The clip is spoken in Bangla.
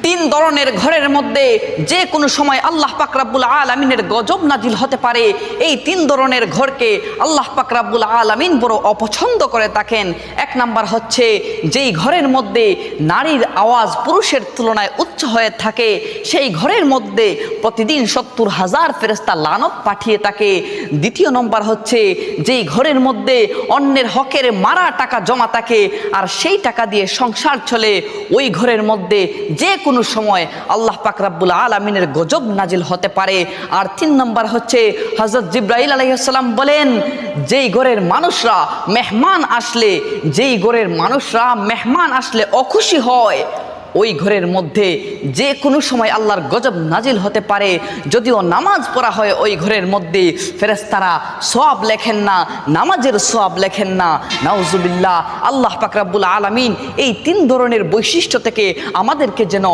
তিন ধরনের ঘরের মধ্যে যে কোনো সময় আল্লাহ পাক রব্বুল আলামিনের গজব নাজিল হতে পারে। এই তিন ধরনের ঘরকে আল্লাহ পাক রব্বুল আলামিন বড় অপছন্দ করে থাকেন। এক নাম্বার হচ্ছে যেই ঘরের মধ্যে নারীর আওয়াজ পুরুষের তুলনায় উচ্চ হয়ে থাকে, সেই ঘরের মধ্যে প্রতিদিন ৭০,০০০ ফেরেশতা লানত পাঠিয়ে থাকে। দ্বিতীয় নম্বর হচ্ছে যেই ঘরের মধ্যে অন্যের হকের মারা টাকা জমা থাকে আর সেই টাকা দিয়ে সংসার চলে, ওই ঘরের মধ্যে যে কোনো সময় আল্লাহ পাক রব্বুল আলামিনের গজব নাজিল হতে পারে। আর তিন নম্বর হচ্ছে হযরত জিবরাইল আলাইহিস সালাম বলেন, যেই ঘরের মানুষরা মেহমান আসলে অখুশি হয়, ওই ঘরের মধ্যে যে কোনো সময় আল্লাহর গজব নাজিল হতে পারে। যদিও নামাজ পড়া হয় ওই ঘরের মধ্যে, ফেরেশতারা সওয়াব লেখেন না, নামাজের সওয়াব লেখেন না। নাউজুবিল্লাহ। আল্লাহ পাক রব্বুল আলামিন এই তিন ধরনের বৈশিষ্ট্য থেকে আমাদেরকে যেন